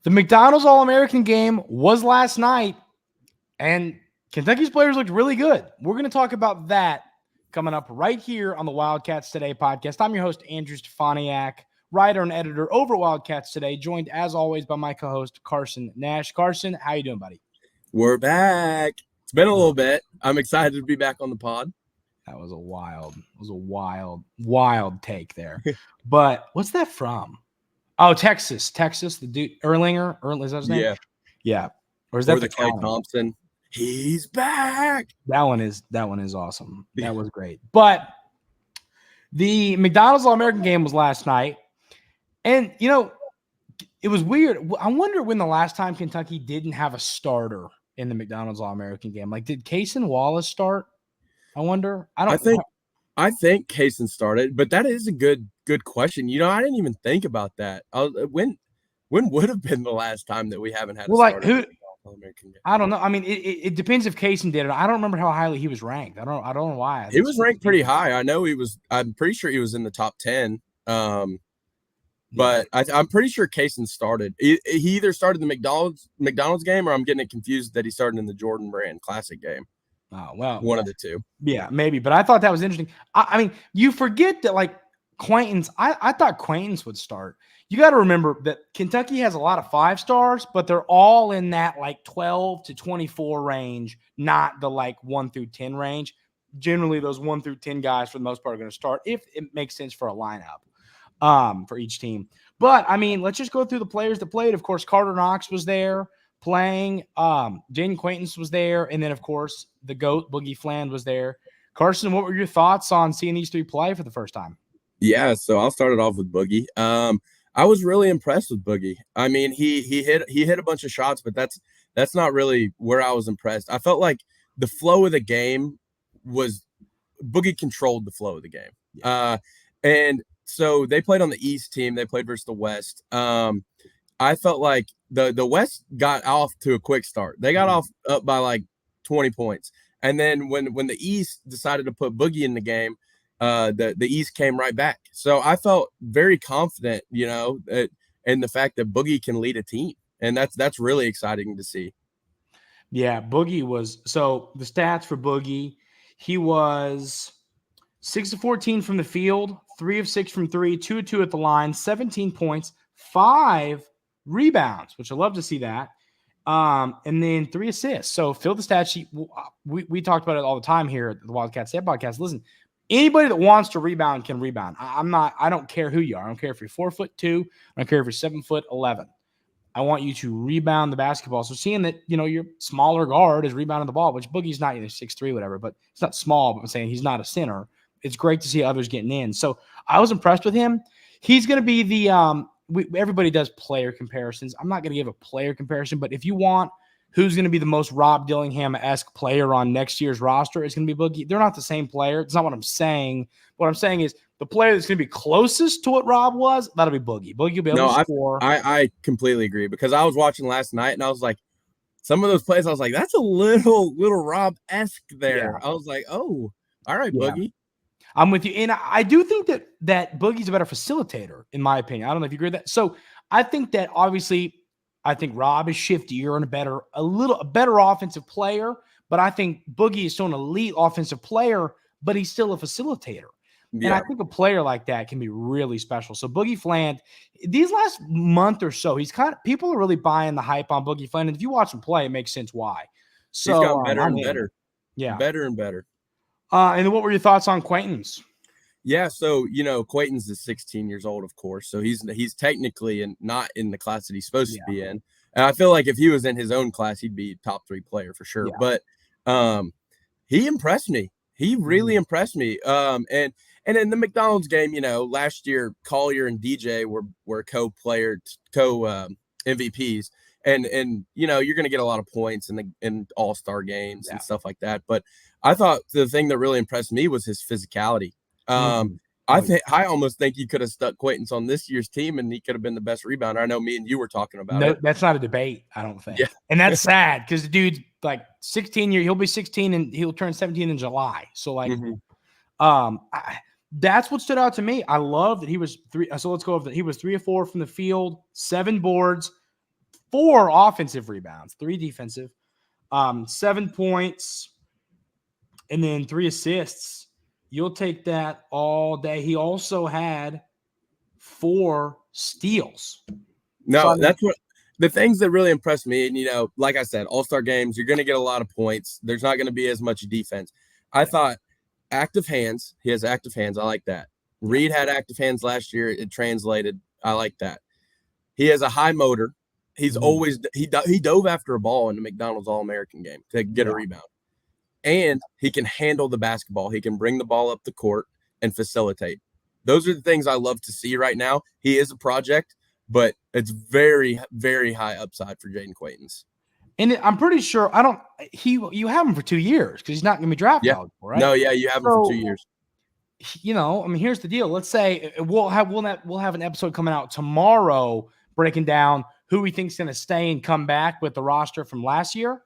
The McDonald's All-American game was last night, and Kentucky's players looked really good. We're going to talk about that coming up right here on the Wildcats Today podcast. I'm your host, Andrew Stefaniak, writer and editor over at Wildcats Today, joined as always by my co-host, Carson Nash. Carson, how you doing, buddy? We're back. It's been a little bit. I'm excited to be back on the pod. That was a wild take there. But what's that from? Oh, Texas. The dude Erlinger. Is that his name? Yeah. Or is that the Clay Thompson? He's back. That one is awesome. That was great. But the McDonald's All-American game was last night. And, it was weird. I wonder when the last time Kentucky didn't have a starter in the McDonald's All-American game. Like, did Cason Wallace start? I wonder. I think Cason started, but that is a good question. I didn't even think about that. When would have been the last time that we haven't had a starter? I don't know. I mean, it depends if Cason did it. I don't remember how highly he was ranked. I don't know why. He was ranked pretty high. I know he was. I'm pretty sure he was in the top 10. But I'm pretty sure Cason started. He either started the McDonald's game, or I'm getting it confused that he started in the Jordan Brand Classic game. Oh, well. One of the two. Yeah, maybe. But I thought that was interesting. I mean, you forget that, like, Quaintance, I thought Quaintance would start. You got to remember that Kentucky has a lot of 5-stars, but they're all in that, like, 12 to 24 range, not the, like, 1 through 10 range. Generally, those 1 through 10 guys, for the most part, are going to start if it makes sense for a lineup for each team. But, I mean, let's just go through the players that played. Of course, Karter Knox was there playing. Jayden Quaintance was there. And then, of course, the GOAT, Boogie Fland, was there. Carson, what were your thoughts on seeing these three play for the first time? Yeah, so I'll start it off with Boogie. I was really impressed with Boogie. I mean, he hit a bunch of shots, but that's not really where I was impressed. I felt like the flow of the game was Boogie controlled the flow of the game. Yeah. And so they played on the East team. They played versus the West. I felt like the West got off to a quick start. They got off up by like 20 points. And then when the East decided to put Boogie in the game, the East came right back. So I felt very confident, in the fact that Boogie can lead a team. And that's really exciting to see. Yeah, Boogie was – so the stats for Boogie, he was 6 of 14 from the field, 3 of 6 from 3, 2 of 2 at the line, 17 points, 5 rebounds, which I love to see that, and then 3 assists. So fill the stat sheet. We talked about it all the time here at the Wildcats Today podcast. Listen, anybody that wants to rebound can rebound. I don't care who you are. I don't care if you're 4'2". I don't care if you're 7'11". I want you to rebound the basketball. So seeing that, your smaller guard is rebounding the ball, which Boogie's not 6'3", whatever, but it's not small, but I'm saying he's not a center. It's great to see others getting in. So I was impressed with him. He's going to be the everybody does player comparisons. I'm not going to give a player comparison, but if you want who's going to be the most Rob Dillingham-esque player on next year's roster, it's going to be Boogie. They're not the same player. It's not what I'm saying. What I'm saying is the player that's going to be closest to what Rob was, that'll be Boogie. Boogie will be able to score. I completely agree, because I was watching last night and I was like, some of those plays, I was like, that's a little Rob-esque there. Yeah. I was like, oh, all right, yeah. Boogie. I'm with you. And I do think that Boogie's a better facilitator, in my opinion. I don't know if you agree with that. So I think that obviously Rob is shiftier and a better offensive player, but I think Boogie is still an elite offensive player, but he's still a facilitator. Yeah. And I think a player like that can be really special. So Boogie Fland, these last month or so, people are really buying the hype on Boogie Fland. And if you watch him play, it makes sense why. So he's got better and better. Yeah. Better and better. And then what were your thoughts on Quaintance? Yeah, so, Quaintance is 16 years old, of course. So he's technically not in the class that he's supposed to be in. And I feel like if he was in his own class, he'd be top 3 player for sure. Yeah. But he impressed me. He really impressed me. And in the McDonald's game, last year, Collier and DJ were MVPs. And you're going to get a lot of points in all-star games and stuff like that. But I thought the thing that really impressed me was his physicality. I almost think you could have stuck Quaintance on this year's team and he could have been the best rebounder. I know me and you were talking about it. That's not a debate, I don't think. Yeah. And that's sad because the dude's like 16 years. He'll be 16 and he'll turn 17 in July. So that's what stood out to me. I love that he was 3. So let's go over that. He was 3 of 4 from the field, 7 boards, 4 offensive rebounds, 3 defensive, 7 points, and then 3 assists. You'll take that all day. He also had 4 steals. No, So, I mean, that's what the things that really impressed me. And, like I said, all-star games, you're going to get a lot of points. There's not going to be as much defense. I thought active hands. He has active hands. I like that. Reed had active hands last year. It translated. I like that. He has a high motor. He's always he dove after a ball in the McDonald's All-American game to get a rebound. And he can handle the basketball. He can bring the ball up the court and facilitate. Those are the things I love to see right now. He is a project, but it's very, very high upside for Jayden Quaintance. And I'm pretty sure you have him for 2 years because he's not going to be drafted eligible, right? No, yeah, you have him for 2 years. Here's the deal. Let's say we'll have an episode coming out tomorrow breaking down who we think's going to stay and come back with the roster from last year.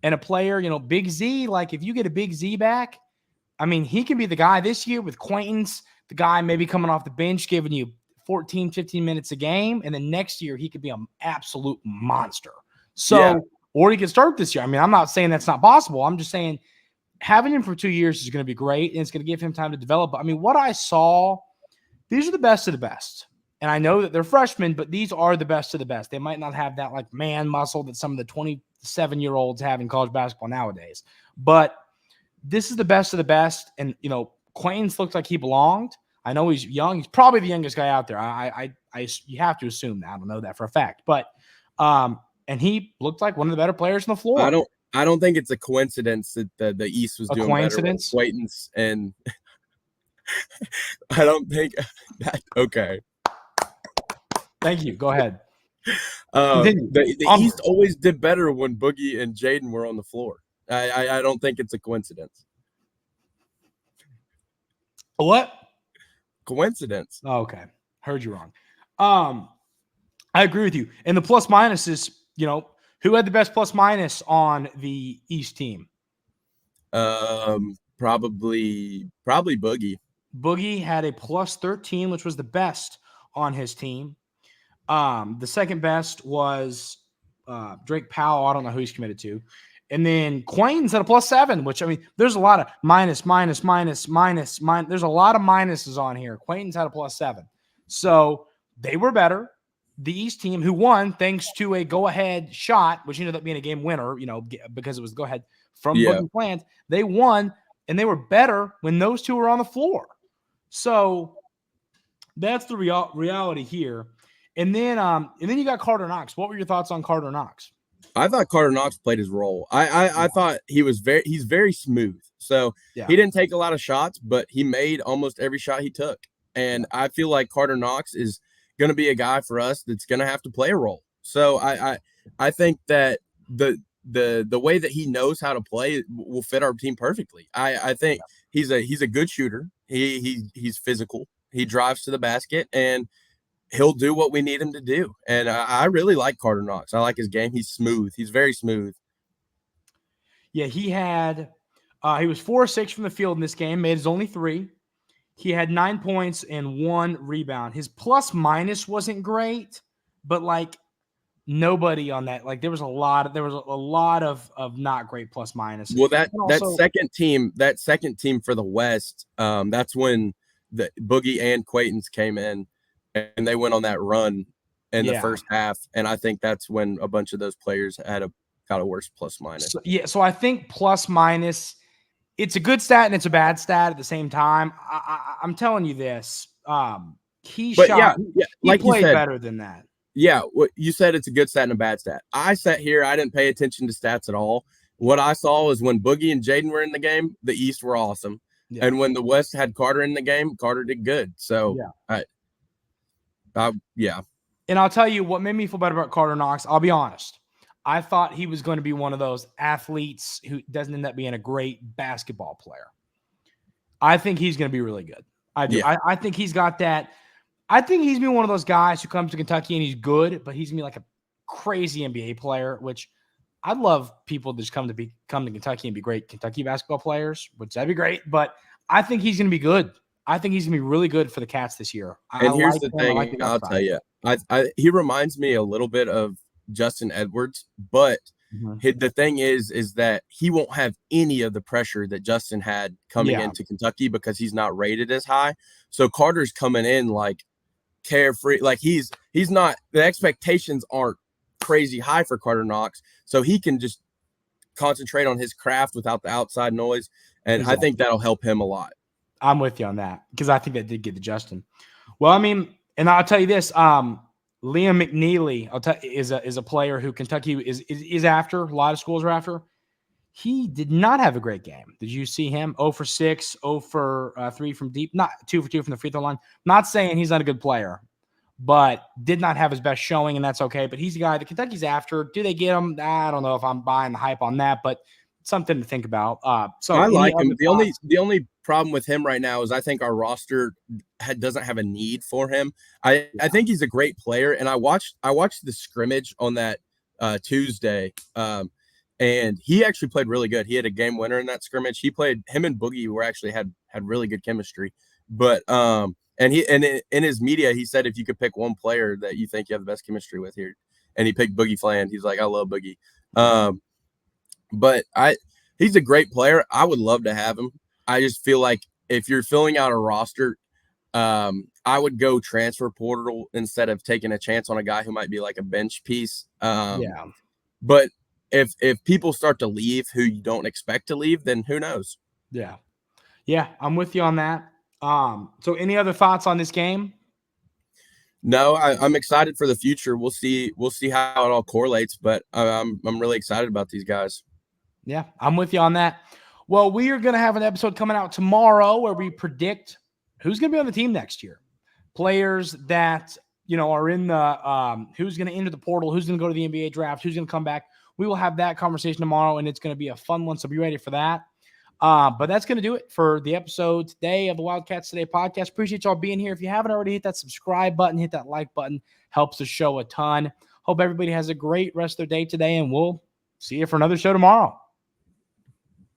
And a player, Big Z, like if you get a Big Z back, I mean, he can be the guy this year with Quaintance, the guy maybe coming off the bench, giving you 14, 15 minutes a game. And then next year, he could be an absolute monster. Or he could start this year. I mean, I'm not saying that's not possible. I'm just saying having him for 2 years is going to be great, and it's going to give him time to develop. But, I mean, what I saw, these are the best of the best. And I know that they're freshmen, but these are the best of the best. They might not have that, like, man muscle that some of the 27-year-olds have in college basketball nowadays. But this is the best of the best. And, Quaintance looks like he belonged. I know he's young. He's probably the youngest guy out there. You have to assume that. I don't know that for a fact. But and he looked like one of the better players on the floor. I don't think it's a coincidence that the East was doing better with Quaintance, and I don't think that. Okay. Thank you. Go ahead. The East always did better when Boogie and Jayden were on the floor. I don't think it's a coincidence. What? Coincidence. Oh, okay. Heard you wrong. I agree with you. And the plus minus is, who had the best plus minus on the East team? Probably Boogie. Boogie had a plus 13, which was the best on his team. The second best was Drake Powell. I don't know who he's committed to. And then Quaintance had a plus 7, which, I mean, there's a lot of minus. There's a lot of minuses on here. Quaintance had a plus 7. So they were better. The East team, who won thanks to a go-ahead shot, which ended up being a game winner, because it was go-ahead from Boogie Fland, they won, and they were better when those two were on the floor. So that's the reality here. And then you got Karter Knox. What were your thoughts on Karter Knox? I thought Karter Knox played his role. I thought he's very smooth. So he didn't take a lot of shots, but he made almost every shot he took. And I feel like Karter Knox is going to be a guy for us that's going to have to play a role. So I think that the way that he knows how to play will fit our team perfectly. I think he's a good shooter. He's physical. He drives to the basket, and he'll do what we need him to do. And I really like Karter Knox. I like his game. He's smooth. He's very smooth. Yeah, he was 4-6 from the field in this game, made his only 3. He had 9 points and 1 rebound. His plus minus wasn't great, but like nobody on that. Like there was a lot of not great plus minus. Well, that second team for the West, that's when the Boogie and Quaintance came in, and they went on that run in the first half. And I think that's when a bunch of those players got a worse plus minus. So I think plus minus, it's a good stat and it's a bad stat at the same time. I'm telling you this. He played better than that. Yeah, you said it's a good stat and a bad stat. I sat here, I didn't pay attention to stats at all. What I saw was when Boogie and Jayden were in the game, the East were awesome. Yeah. And when the West had Karter in the game, Karter did good. So, yeah. And I'll tell you what made me feel better about Karter Knox. I'll be honest. I thought he was going to be one of those athletes who doesn't end up being a great basketball player. I think he's going to be really good. I do. Yeah. I think he's got that. I think he's been one of those guys who comes to Kentucky and he's good, but he's going to be like a crazy NBA player, which I'd love people to just come to Kentucky and be great Kentucky basketball players, which that'd be great. But I think he's going to be good. I think he's going to be really good for the Cats this year. Here's the thing, I'll tell you. He reminds me a little bit of Justin Edwards, but the thing is that he won't have any of the pressure that Justin had coming into Kentucky because he's not rated as high. So Carter's coming in like carefree, like he's not, the expectations aren't crazy high for Karter Knox, so he can just concentrate on his craft without the outside noise, and I think that'll help him a lot. I'm with you on that because I think that did get to Justin. Well, I mean, and I'll tell you this: Liam McNeely, is a player who Kentucky is after. A lot of schools are after. He did not have a great game. Did you see him? 0 for 6, 0 for 3 from deep, not 2 for 2 from the free throw line. Not saying he's not a good player, but did not have his best showing, and that's okay. But he's a guy that Kentucky's after. Do they get him? I don't know if I'm buying the hype on that, but something to think about. So I like him. The only problem with him right now is I think our roster doesn't have a need for him. I think he's a great player, and I watched the scrimmage on that Tuesday, and he actually played really good. He had a game winner in that scrimmage. Him and Boogie were actually had really good chemistry, but and in his media he said if you could pick one player that you think you have the best chemistry with here, and he picked Boogie Fland. He's like, I love Boogie. But he's a great player. I would love to have him. I just feel like if you're filling out a roster, I would go transfer portal instead of taking a chance on a guy who might be like a bench piece. But if people start to leave who you don't expect to leave, then who knows? Yeah, I'm with you on that. So any other thoughts on this game? No, I'm excited for the future. We'll see how it all correlates, but I'm really excited about these guys. Yeah, I'm with you on that. Well, we are going to have an episode coming out tomorrow where we predict who's going to be on the team next year. Players that, are in the who's going to enter the portal, who's going to go to the NBA draft, who's going to come back. We will have that conversation tomorrow, and it's going to be a fun one, so be ready for that. But that's going to do it for the episode today of the Wildcats Today podcast. Appreciate y'all being here. If you haven't already, hit that subscribe button, hit that like button. Helps the show a ton. Hope everybody has a great rest of their day today, and we'll see you for another show tomorrow.